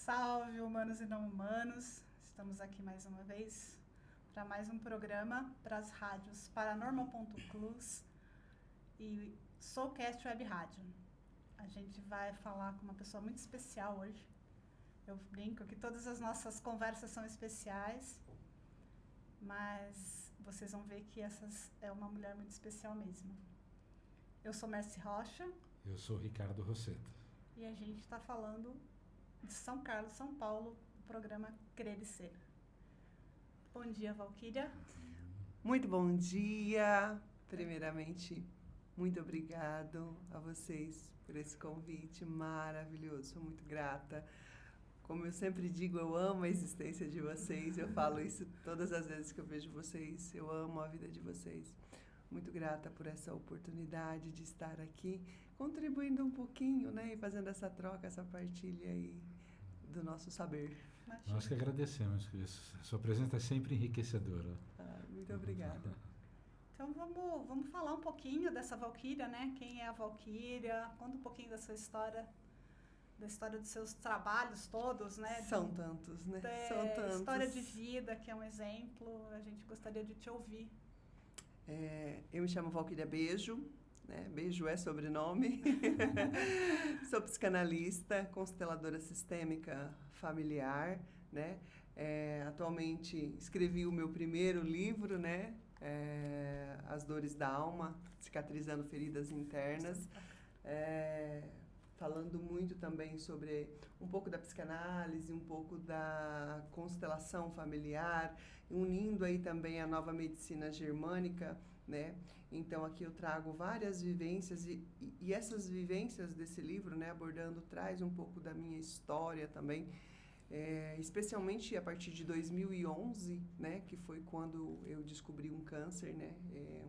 salve, humanos e não humanos. Estamos aqui mais uma vez para mais um programa para as rádios Paranormal.clus e Soulcast Web Rádio. A gente vai falar com uma pessoa muito especial hoje. Eu brinco que todas as nossas conversas são especiais, mas vocês vão ver que essa é uma mulher muito especial mesmo. Eu sou Mercy Rocha. Eu sou Ricardo Rosseto. E a gente está falando de São Carlos, São Paulo, o programa Crer e Ser. Bom dia, Valquíria. Muito bom dia. Primeiramente, muito obrigado a vocês por esse convite maravilhoso. Sou muito grata. Como eu sempre digo, eu amo a existência de vocês. Eu falo isso todas as vezes que eu vejo vocês. Eu amo a vida de vocês. Muito grata por essa oportunidade de estar aqui, contribuindo um pouquinho, né? E fazendo essa troca, essa partilha aí do nosso saber. Imagina. Nós que agradecemos, Cris. Sua presença é sempre enriquecedora. Muito obrigada. Então vamos falar um pouquinho dessa Valquíria, né? Quem é a Valquíria? Conta um pouquinho da sua história, da história dos seus trabalhos todos, né? São tantos, né? São tantos. História de vida, que é um exemplo. A gente gostaria de te ouvir. Eu me chamo Valquíria Beijo, né? Beijo é sobrenome. Sou psicanalista, consteladora sistêmica familiar, né? Atualmente escrevi o meu primeiro livro, né? As Dores da Alma, Cicatrizando Feridas Internas. Falando muito também sobre um pouco da psicanálise, um pouco da constelação familiar, unindo aí também a nova medicina germânica, né? Então aqui eu trago várias vivências e essas vivências desse livro, né, abordando, traz um pouco da minha história também, especialmente a partir de 2011, né, que foi quando eu descobri um câncer, né,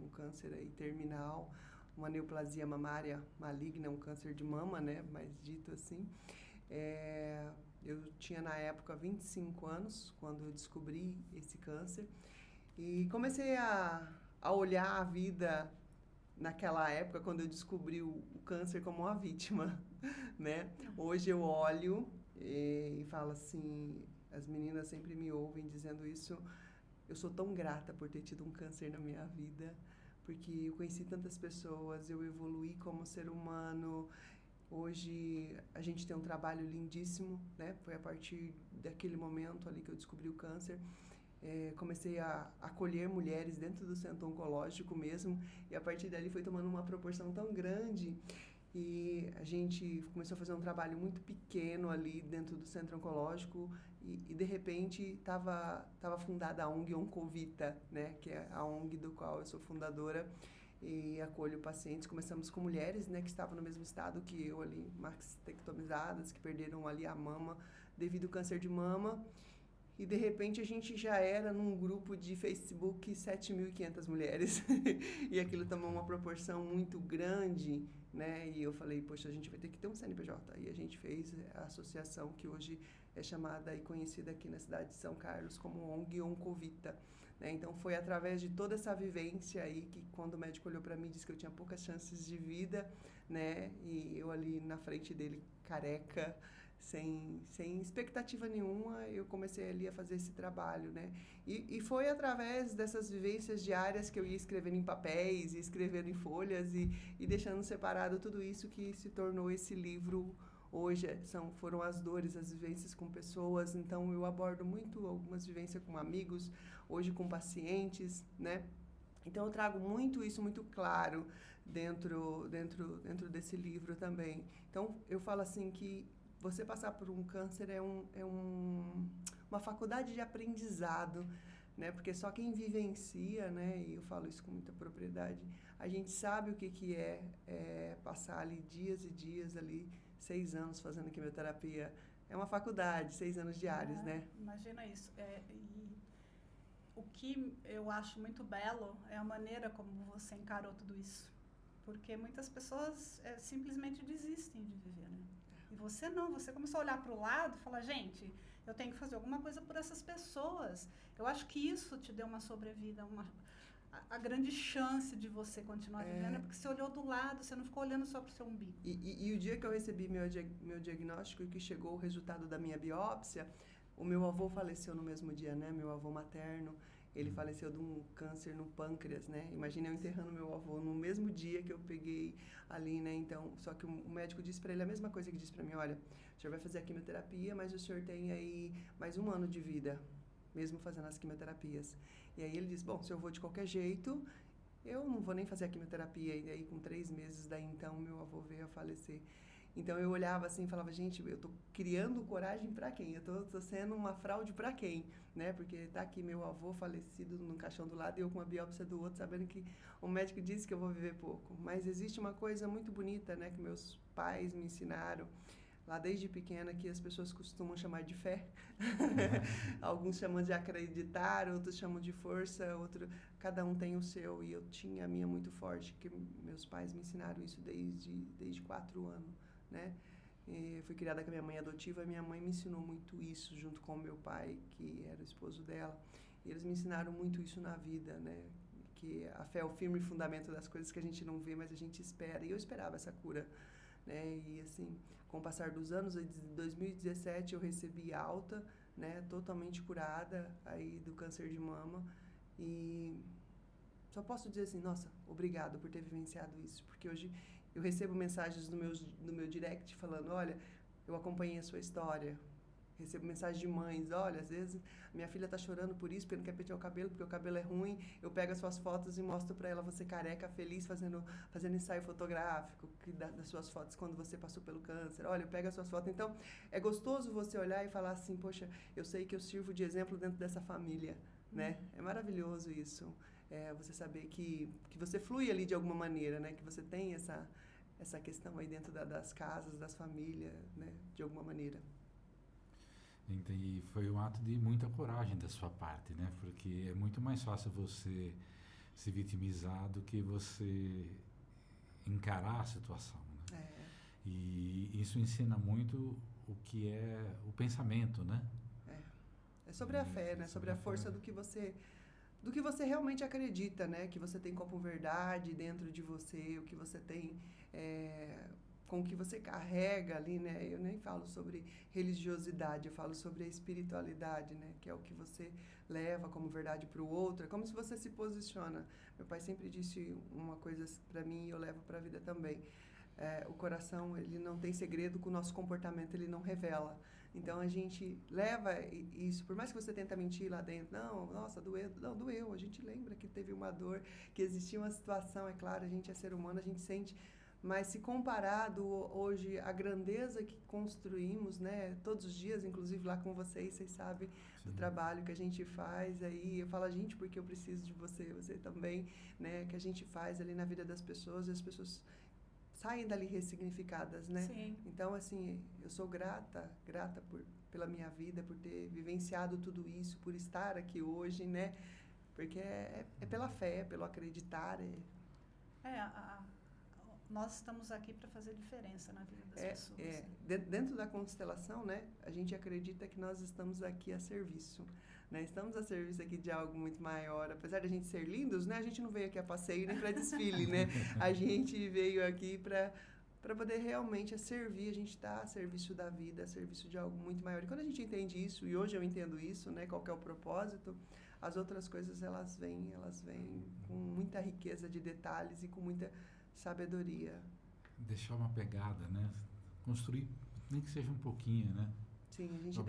um câncer aí terminal, uma neoplasia mamária maligna, um câncer de mama, né, mais dito assim. Eu tinha na época 25 anos quando eu descobri esse câncer e comecei a olhar a vida naquela época quando eu descobri o câncer como uma vítima, né? Hoje eu olho e falo assim, as meninas sempre me ouvem dizendo isso, eu sou tão grata por ter tido um câncer na minha vida, porque eu conheci tantas pessoas, eu evoluí como ser humano. Hoje a gente tem um trabalho lindíssimo, né? Foi a partir daquele momento ali que eu descobri o câncer. Comecei a acolher mulheres dentro do centro oncológico mesmo, e a partir dali foi tomando uma proporção tão grande. E a gente começou a fazer um trabalho muito pequeno ali dentro do centro oncológico e de repente estava fundada a ONG Oncovita, né, que é a ONG do qual eu sou fundadora e acolho pacientes. Começamos com mulheres, né, que estavam no mesmo estado que eu ali, mastectomizadas, que perderam ali a mama devido ao câncer de mama. E, de repente, a gente já era num grupo de Facebook 7.500 mulheres. E aquilo tomou uma proporção muito grande, né? E eu falei, poxa, a gente vai ter que ter um CNPJ. E a gente fez a associação que hoje é chamada e conhecida aqui na cidade de São Carlos como ONG Oncovita, né? Então, foi através de toda essa vivência aí que, quando o médico olhou para mim, disse que eu tinha poucas chances de vida, né? E eu ali na frente dele, careca, sem expectativa nenhuma, eu comecei ali a fazer esse trabalho, né? E foi através dessas vivências diárias que eu ia escrevendo em papéis, e escrevendo em folhas e deixando separado tudo isso que se tornou esse livro. Hoje foram as dores, as vivências com pessoas, então eu abordo muito algumas vivências com amigos, hoje com pacientes, né? Então eu trago muito isso muito claro dentro desse livro também. Então eu falo assim que você passar por um câncer é uma faculdade de aprendizado, né? Porque só quem vivencia, né? E eu falo isso com muita propriedade, a gente sabe o que é passar ali dias e dias ali, 6 anos fazendo quimioterapia. É uma faculdade, 6 anos diários, né? Imagina isso. E o que eu acho muito belo é a maneira como você encarou tudo isso. Porque muitas pessoas simplesmente desistem de viver, né? E você não, você começou a olhar para o lado e falar, gente, eu tenho que fazer alguma coisa por essas pessoas. Eu acho que isso te deu uma sobrevida, a grande chance de você continuar vivendo é porque você olhou do lado, você não ficou olhando só para o seu umbigo. E o dia que eu recebi meu diagnóstico e que chegou o resultado da minha biópsia, o meu avô faleceu no mesmo dia, né? Meu avô materno, ele faleceu de um câncer no pâncreas, né? Imagina eu enterrando meu avô no mesmo dia que eu peguei ali, né? Então, só que o médico disse para ele a mesma coisa que disse para mim, olha, o senhor vai fazer a quimioterapia, mas o senhor tem aí mais 1 ano de vida, mesmo fazendo as quimioterapias. E aí ele disse, bom, se eu vou de qualquer jeito, eu não vou nem fazer a quimioterapia. E aí, com 3 meses, daí então, meu avô veio a falecer. Então, eu olhava assim e falava, gente, eu tô criando coragem para quem? Eu tô sendo uma fraude para quem? Né? Porque tá aqui meu avô falecido no caixão do lado e eu com a biópsia do outro, sabendo que o médico disse que eu vou viver pouco. Mas existe uma coisa muito bonita, né, que meus pais me ensinaram, lá desde pequena, que as pessoas costumam chamar de fé. Alguns chamam de acreditar, outros chamam de força, cada um tem o seu. E eu tinha a minha muito forte, que meus pais me ensinaram isso desde 4 anos, né? E fui criada com a minha mãe adotiva e minha mãe me ensinou muito isso, junto com o meu pai, que era o esposo dela. E eles me ensinaram muito isso na vida, né? Que a fé é o firme fundamento das coisas que a gente não vê, mas a gente espera. E eu esperava essa cura, né? E assim, com o passar dos anos, em 2017 eu recebi alta, né? Totalmente curada aí do câncer de mama. E só posso dizer assim, nossa, obrigado por ter vivenciado isso, porque hoje eu recebo mensagens no meu direct falando, olha, eu acompanhei a sua história. Recebo mensagens de mães, olha, às vezes minha filha está chorando por isso, porque não quer pentear o cabelo, porque o cabelo é ruim. Eu pego as suas fotos e mostro para ela você careca, feliz, fazendo ensaio fotográfico das suas fotos quando você passou pelo câncer. Olha, eu pego as suas fotos. Então, é gostoso você olhar e falar assim, poxa, eu sei que eu sirvo de exemplo dentro dessa família, né? É maravilhoso isso. Você saber que você flui ali de alguma maneira, né? Que você tem essa questão aí dentro das casas, das famílias, né? De alguma maneira. E foi um ato de muita coragem da sua parte, né? Porque é muito mais fácil você se vitimizar do que você encarar a situação, né? E isso ensina muito o que é o pensamento, né? É sobre a fé, né? Sobre a força do que você realmente acredita, né? Que você tem como verdade dentro de você, o que você tem com o que você carrega ali, né? Eu nem falo sobre religiosidade, eu falo sobre a espiritualidade, né? Que é o que você leva como verdade para o outro, é como se você se posiciona. Meu pai sempre disse uma coisa para mim e eu levo para a vida também. O coração, ele não tem segredo, com o nosso comportamento ele não revela. Então, a gente leva isso, por mais que você tenta mentir lá dentro, não, nossa, doeu, não, doeu, a gente lembra que teve uma dor, que existia uma situação, é claro, a gente é ser humano, a gente sente, mas se comparado hoje à grandeza que construímos, né, todos os dias, inclusive lá com vocês sabem do trabalho que a gente faz aí, eu falo a gente porque eu preciso de você também, né, que a gente faz ali na vida das pessoas e as pessoas saem dali ressignificadas, né? Sim. Então, assim, eu sou grata pela minha vida, por ter vivenciado tudo isso, por estar aqui hoje, né? Porque é pela fé, pelo acreditar. Nós estamos aqui para fazer diferença na vida das pessoas. Dentro da constelação, né? A gente acredita que nós estamos aqui a serviço. Né? Estamos a serviço aqui de algo muito maior. Apesar de a gente ser lindos, né? A gente não veio aqui a passeio nem para desfile, né? A gente veio aqui para poder realmente servir. A gente está a serviço da vida, a serviço de algo muito maior. E quando a gente entende isso, e hoje eu entendo isso, né? Qual que é o propósito, as outras coisas elas vêm com muita riqueza de detalhes e com muita sabedoria. Deixar uma pegada, né? Construir, nem que seja um pouquinho, né? Sim, a gente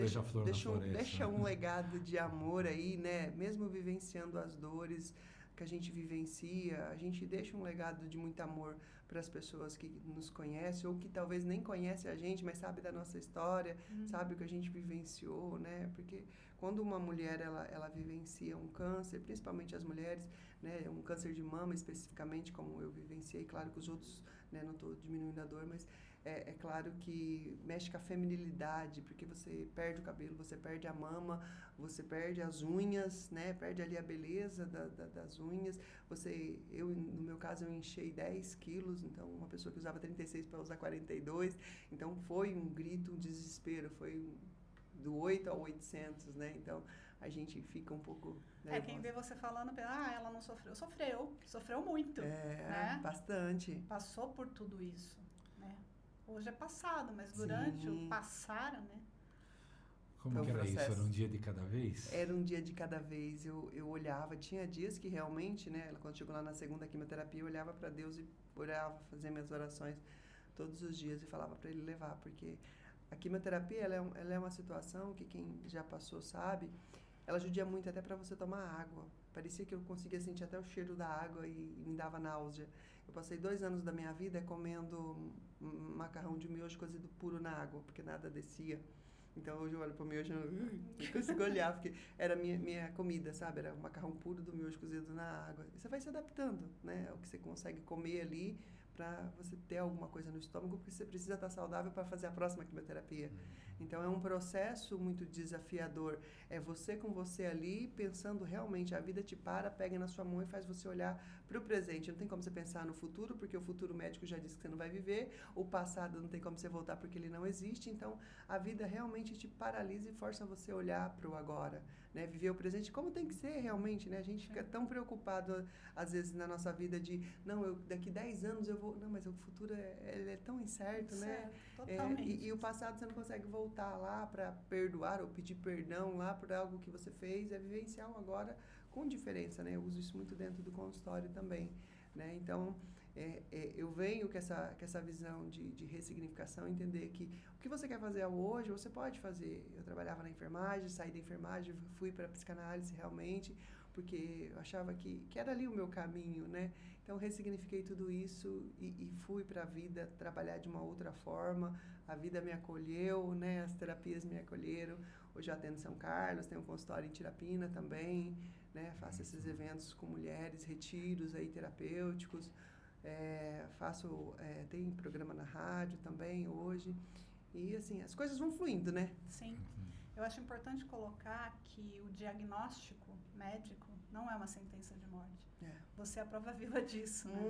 deixa um legado de amor aí, né? Mesmo vivenciando as dores que a gente vivencia, a gente deixa um legado de muito amor para as pessoas que nos conhecem ou que talvez nem conhecem a gente, mas sabe da nossa história, sabe o que a gente vivenciou, né? Porque quando uma mulher ela vivencia um câncer, principalmente as mulheres, né? Um câncer de mama especificamente, como eu vivenciei, claro que os outros, né? Não estou diminuindo a dor, mas é claro que mexe com a feminilidade, porque você perde o cabelo, você perde a mama, você perde as unhas, né? Perde ali a beleza das unhas. No meu caso, eu enchei 10 quilos, então uma pessoa que usava 36 para usar 42, então foi um grito, um desespero, foi do 8 ao 800, né? Então, a gente fica um pouco, Quem vê você falando, pensa, ela não sofreu. Sofreu muito, né? Bastante. Passou por tudo isso, né? Hoje é passado, mas durante o passar, né? Como que era isso? Era um dia de cada vez? Era um dia de cada vez. Eu olhava, tinha dias que realmente, né? Quando chegou lá na segunda quimioterapia, eu olhava para Deus e orava, fazia minhas orações todos os dias e falava para Ele levar, porque a quimioterapia, ela é uma situação que quem já passou sabe, ela judia muito até para você tomar água. Parecia que eu conseguia sentir até o cheiro da água e me dava náusea. Eu passei 2 anos da minha vida comendo macarrão de miojo cozido puro na água, porque nada descia. Então, hoje eu olho para o miojo e não consigo olhar, porque era minha comida, sabe? Era o macarrão puro do miojo cozido na água. E você vai se adaptando, né? É o que você consegue comer ali para você ter alguma coisa no estômago, porque você precisa estar saudável para fazer a próxima quimioterapia. Então, é um processo muito desafiador. É você com você ali, pensando realmente, a vida te pega na sua mão e faz você olhar para o presente. Não tem como você pensar no futuro, porque o futuro médico já disse que você não vai viver. O passado não tem como você voltar, porque ele não existe. Então, a vida realmente te paralisa e força você a olhar para o agora, né? Viver o presente como tem que ser realmente, né? A gente fica tão preocupado, às vezes, na nossa vida de, daqui 10 anos eu vou... Não, mas o futuro ele é tão incerto, né? Totalmente. E o passado você não consegue voltar lá para perdoar ou pedir perdão lá por algo que você fez, é vivenciar o agora com diferença, né? Eu uso isso muito dentro do consultório também, né? Então, eu venho com essa visão de ressignificação, entender que o que você quer fazer hoje, você pode fazer. Eu trabalhava na enfermagem, saí da enfermagem, fui para a psicanálise realmente, porque eu achava que era ali o meu caminho, né? Então, ressignifiquei tudo isso e fui para a vida trabalhar de uma outra forma. A vida me acolheu, né? As terapias me acolheram. Hoje eu atendo em São Carlos, tenho um consultório em Tirapina também, né? Faço esses eventos com mulheres, retiros aí terapêuticos. Tem programa na rádio também hoje. E, assim, as coisas vão fluindo, né? Sim. Eu acho importante colocar que o diagnóstico médico não é uma sentença de morte. Você é a prova viva disso, né?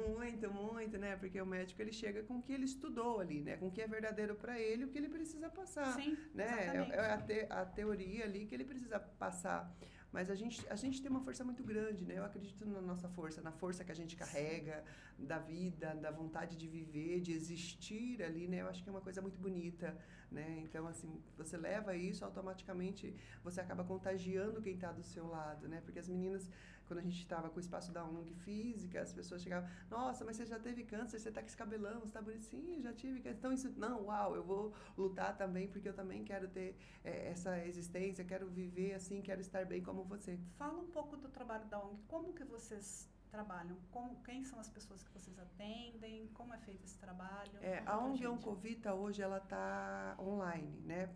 Muito, né? Porque o médico, ele chega com o que ele estudou ali, né? Com o que é verdadeiro para ele, o que ele precisa passar. Sim, né? exatamente. A teoria ali que ele precisa passar. Mas a gente tem uma força muito grande, né? Eu acredito na nossa força, na força que a gente carrega, da vida, da vontade de viver, de existir ali, né? Eu acho que é uma coisa muito bonita, né? Então, assim, você leva isso, automaticamente você acaba contagiando quem está do seu lado, né? Porque as meninas, quando a gente estava com o espaço da ONG física, as pessoas chegavam, nossa, mas você já teve câncer, você está com esse cabelão, você está bonito. Sim, eu já tive câncer. Então, isso, não, uau, eu vou lutar também, porque eu também quero ter essa existência, quero viver assim, quero estar bem como você. Fala um pouco do trabalho da ONG, como que vocês trabalham? Quem são as pessoas que vocês atendem? Como é feito esse trabalho? A ONG Oncovita hoje ela está online, né?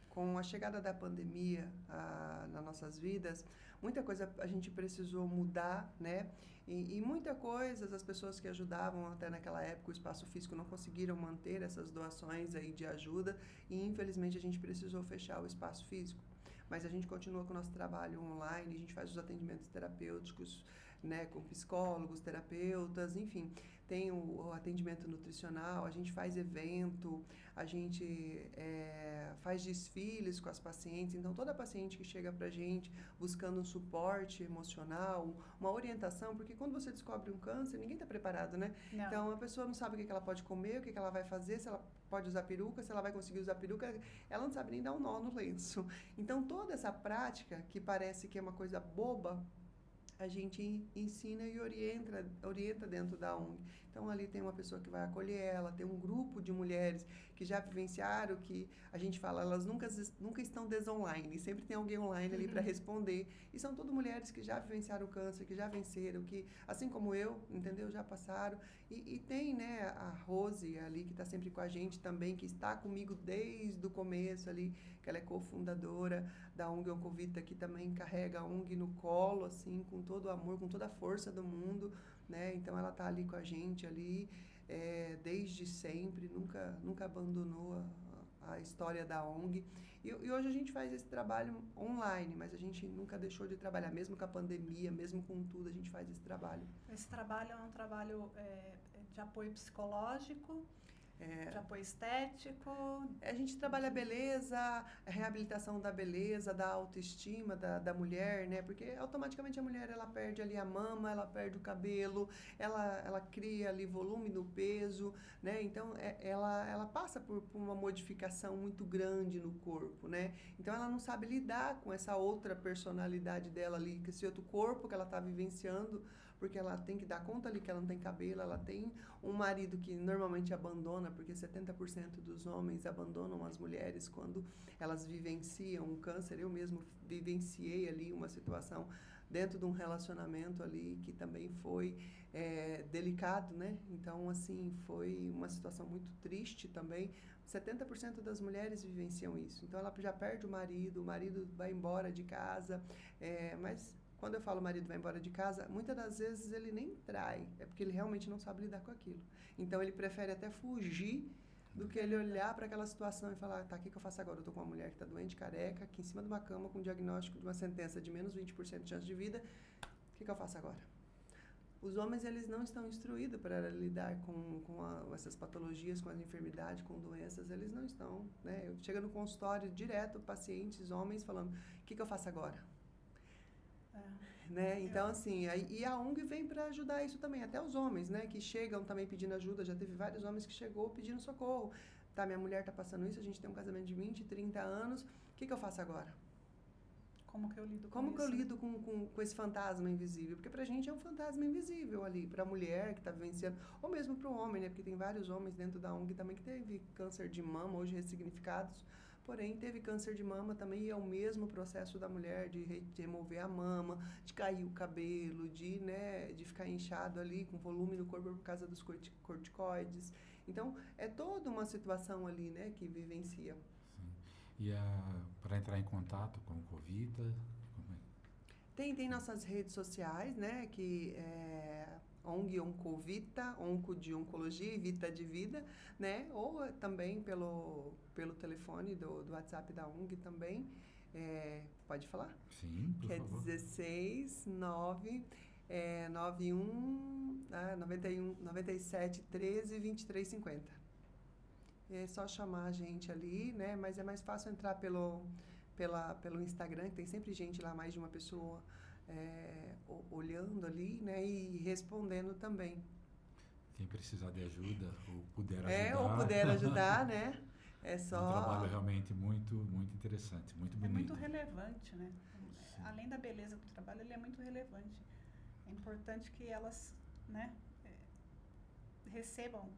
Com a chegada da pandemia nas nossas vidas, muita coisa a gente precisou mudar, né? E muita coisa, as pessoas que ajudavam até naquela época, o espaço físico, não conseguiram manter essas doações aí de ajuda e, infelizmente, a gente precisou fechar o espaço físico. Mas a gente continua com o nosso trabalho online, a gente faz os atendimentos terapêuticos, né, com psicólogos, terapeutas, enfim, tem o atendimento nutricional, a gente faz evento, a gente faz desfiles com as pacientes. Então, toda paciente que chega pra gente buscando um suporte emocional, uma orientação, porque quando você descobre um câncer, ninguém está preparado, né? Não. Então, a pessoa não sabe o que ela pode comer, o que ela vai fazer, se ela pode usar peruca, se ela vai conseguir usar peruca, ela não sabe nem dar um nó no lenço. Então, toda essa prática, que parece que é uma coisa boba, a gente ensina e orienta dentro da ONG. Então, ali tem uma pessoa que vai acolher ela, tem um grupo de mulheres que já vivenciaram, que a gente fala, elas nunca estão desonline, sempre tem alguém online ali para responder. E são todas mulheres que já vivenciaram o câncer, que já venceram, que, assim como eu, entendeu? Já passaram. E tem, né, a Rose ali, que está sempre com a gente também, que está comigo desde o começo ali, que ela é cofundadora da ONG Oncovita, que também carrega a ONG no colo, assim, com todo o amor, com toda a força do mundo, né? Então, ela está ali com a gente, ali, desde sempre, nunca abandonou a história da ONG. E hoje a gente faz esse trabalho online, mas a gente nunca deixou de trabalhar, mesmo com a pandemia, mesmo com tudo, a gente faz esse trabalho. Esse trabalho é um trabalho de apoio psicológico? De apoio estético? A gente trabalha a beleza, a reabilitação da beleza, da autoestima da mulher, né? Porque automaticamente a mulher, ela perde ali a mama, ela perde o cabelo, ela cria ali volume no peso, né? Então, ela passa por uma modificação muito grande no corpo, né? Então, ela não sabe lidar com essa outra personalidade dela ali, com esse outro corpo que ela está vivenciando, porque ela tem que dar conta ali que ela não tem cabelo, ela tem um marido que normalmente abandona, porque 70% dos homens abandonam as mulheres quando elas vivenciam um câncer. Eu mesmo vivenciei ali uma situação dentro de um relacionamento ali que também foi delicado, né? Então, assim, foi uma situação muito triste também. 70% das mulheres vivenciam isso. Então, ela já perde o marido vai embora de casa, mas... Quando eu falo o marido vai embora de casa, muitas das vezes ele nem trai, é porque ele realmente não sabe lidar com aquilo. Então ele prefere até fugir do que ele olhar para aquela situação e falar, tá, o que eu faço agora? Eu tô com uma mulher que está doente, careca, aqui em cima de uma cama com um diagnóstico de uma sentença de menos 20% de chance de vida, o que eu faço agora? Os homens, eles não estão instruídos para lidar com essas patologias, com as enfermidades, com doenças, eles não estão, né? Eu chego no consultório direto, pacientes, homens, falando, o que eu faço agora? Né? Então, assim, e a ONG vem para ajudar isso também, até os homens, né, que chegam também pedindo ajuda, já teve vários homens que chegou pedindo socorro. Tá, minha mulher tá passando isso, a gente tem um casamento de 20, 30 anos, o que eu faço agora? Como que eu lido com Como isso? que eu lido com esse fantasma invisível? Porque pra gente é um fantasma invisível ali, pra mulher que tá vivenciando, ou mesmo pro homem, né, porque tem vários homens dentro da ONG também que teve câncer de mama, hoje ressignificados, porém, teve câncer de mama também, e é o mesmo processo da mulher de remover a mama, de cair o cabelo, de ficar inchado ali, com volume no corpo por causa dos corticoides. Então, é toda uma situação ali, né, que vivencia. Sim. E para entrar em contato com o Covita? Tem nossas redes sociais, né, que é ONG Oncovita, Onco de Oncologia e Vita de Vida, né, ou também pelo telefone do WhatsApp da ONG também, pode falar? Sim, por favor. Que é 16 9 91 97 13 23 50. É só chamar a gente ali, né, mas é mais fácil entrar pelo Instagram, que tem sempre gente lá, mais de uma pessoa olhando ali, né, e respondendo também. Quem precisar de ajuda ou puder ajudar. Ou puder ajudar, né? É só... É um trabalho realmente muito, muito interessante, muito bonito. É muito relevante, né? Sim. Além da beleza do trabalho, ele é muito relevante. É importante que elas, né, recebam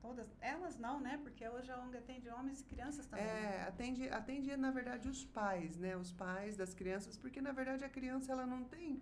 todas. Elas não, né? Porque hoje a ONG atende homens e crianças também. Atende, na verdade, os pais, né? Os pais das crianças, porque, na verdade, a criança, ela não tem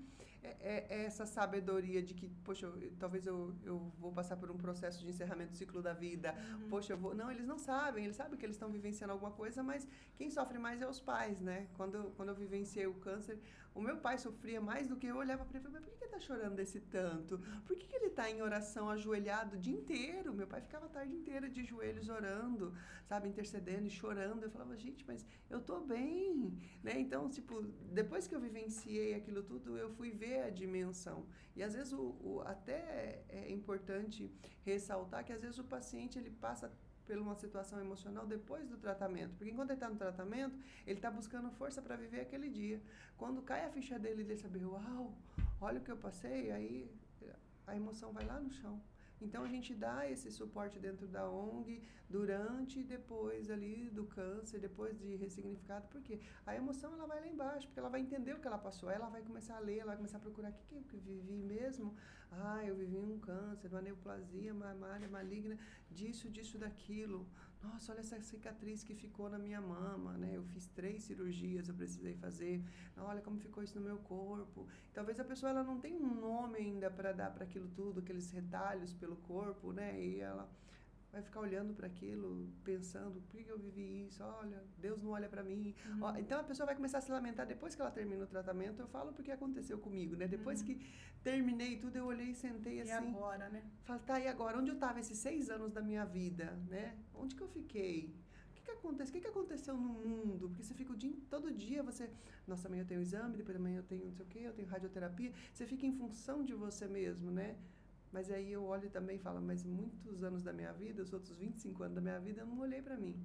essa sabedoria de que, poxa, talvez eu vou passar por um processo de encerramento do ciclo da vida, poxa, eu vou... Não, eles não sabem, eles sabem que eles estão vivenciando alguma coisa, mas quem sofre mais é os pais, né? Quando eu vivenciei o câncer, o meu pai sofria mais do que eu. Olhava para ele e falava, por que ele está chorando desse tanto? Por que ele está em oração ajoelhado o dia inteiro? Meu pai ficava a tarde inteira de joelhos orando, sabe, intercedendo e chorando. Eu falava, gente, mas eu tô bem, né? Então, tipo, depois que eu vivenciei aquilo tudo, eu fui ver a dimensão. E às vezes até é importante ressaltar que às vezes o paciente ele passa por uma situação emocional depois do tratamento. Porque enquanto ele está no tratamento, ele está buscando força para viver aquele dia. Quando cai a ficha dele, ele saber, uau, olha o que eu passei, aí a emoção vai lá no chão. Então, a gente dá esse suporte dentro da ONG durante e depois ali do câncer, depois de ressignificado, porque a emoção ela vai lá embaixo, porque ela vai entender o que ela passou, aí ela vai começar a ler, ela vai começar a procurar o que eu vivi mesmo. Eu vivi um câncer, uma neoplasia mamária maligna, disso, daquilo. Nossa, olha essa cicatriz que ficou na minha mama, né? Eu fiz 3 cirurgias, eu precisei fazer. Olha como ficou isso no meu corpo. Talvez a pessoa ela não tenha um nome ainda para dar para aquilo tudo, aqueles retalhos pelo corpo, né? E ela vai ficar olhando para aquilo, pensando, por que eu vivi isso? Olha, Deus não olha para mim. Então a pessoa vai começar a se lamentar depois que ela termina o tratamento. Eu falo porque aconteceu comigo, né? Depois que terminei tudo, eu olhei e sentei assim. E agora, né? Falei, tá, e agora? Onde eu estava esses 6 anos da minha vida, né? Onde que eu fiquei? O que aconteceu no mundo? Porque você fica todo dia, nossa, amanhã eu tenho exame, depois amanhã eu tenho não sei o quê, eu tenho radioterapia. Você fica em função de você mesmo, né? Mas aí eu olho também e falo, mas muitos anos da minha vida, os outros 25 anos da minha vida, eu não olhei para mim.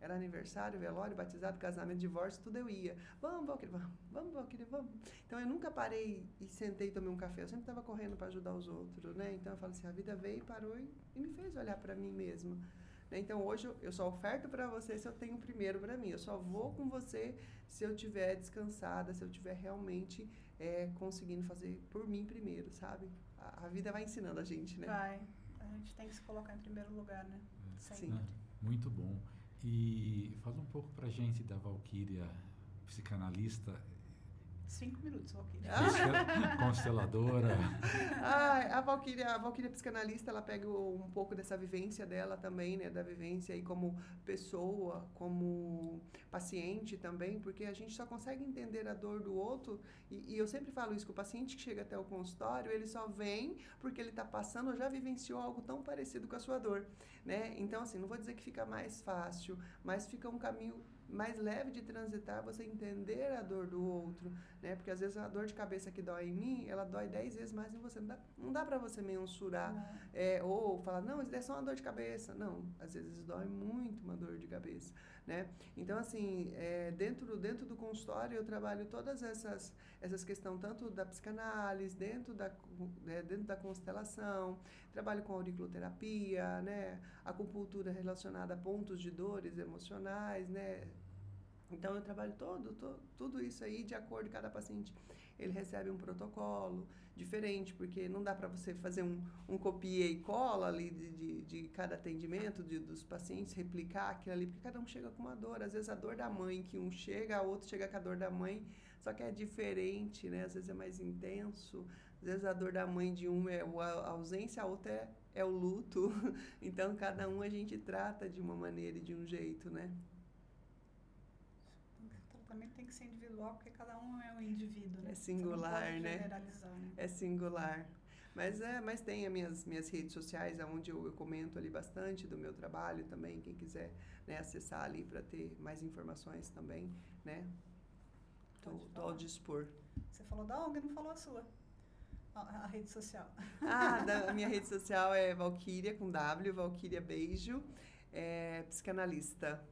Era aniversário, velório, batizado, casamento, divórcio, tudo eu ia. Vamos, Valquíria, vamos, Valquíria, vamos. Então eu nunca parei e sentei e tomei um café. Eu sempre estava correndo para ajudar os outros, né? Então eu falo assim, a vida veio, parou e me fez olhar para mim mesma. Né? Então hoje eu só oferto para você se eu tenho primeiro para mim. Eu só vou com você se eu estiver descansada, se eu estiver realmente conseguindo fazer por mim primeiro, sabe? A vida vai ensinando a gente, né? Vai. A gente tem que se colocar em primeiro lugar, né? Sempre. Sim. Muito bom. E fala um pouco pra gente da Valquíria, psicanalista, 5 minutos, Valquíria. consteladora. A Valquíria psicanalista, ela pega um pouco dessa vivência dela também, né? Da vivência aí como pessoa, como paciente também, porque a gente só consegue entender a dor do outro, e eu sempre falo isso, que o paciente que chega até o consultório, ele só vem porque ele está passando ou já vivenciou algo tão parecido com a sua dor, né? Então, assim, não vou dizer que fica mais fácil, mas fica um caminho mais leve de transitar, você entender a dor do outro, né? Porque às vezes a dor de cabeça que dói em mim, ela dói 10 vezes mais em você. Não dá para você mensurar, ou falar, não, isso é só uma dor de cabeça. Não, às vezes dói muito uma dor de cabeça, né? Então, assim, dentro do consultório eu trabalho todas essas questões, tanto da psicanálise, dentro da constelação, trabalho com auriculoterapia, né? Acupuntura relacionada a pontos de dores emocionais, né? Então, eu trabalho tudo isso aí de acordo com cada paciente. Ele recebe um protocolo diferente, porque não dá para você fazer um copia e cola ali de cada atendimento dos pacientes, replicar aquilo ali, porque cada um chega com uma dor. Às vezes, a dor da mãe que um chega, a outro chega com a dor da mãe, só que é diferente, né? Às vezes é mais intenso. Às vezes, a dor da mãe de um é a ausência, a outra é o luto. Então, cada um a gente trata de uma maneira e de um jeito, né? O tratamento tem que ser individual, porque cada um é um indivíduo, né? É singular, você não pode né? generalizar, né? É singular. Mas tem as minhas redes sociais, onde eu comento ali bastante do meu trabalho também. Quem quiser, né, acessar ali para ter mais informações também, né? Tô ao dispor. Você falou da ONG, não falou a sua. A rede social. A minha rede social é Valquíria, com W, Valquíria Beijo, psicanalista.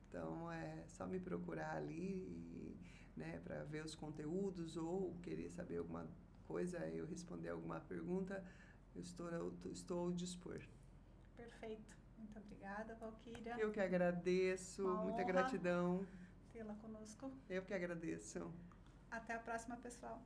Então, é só me procurar ali, né, para ver os conteúdos ou querer saber alguma coisa, eu responder alguma pergunta, eu estou ao dispor. Perfeito. Muito obrigada, Valquíria. Eu que agradeço, muita gratidão. Tê-la conosco. Eu que agradeço. Até a próxima, pessoal.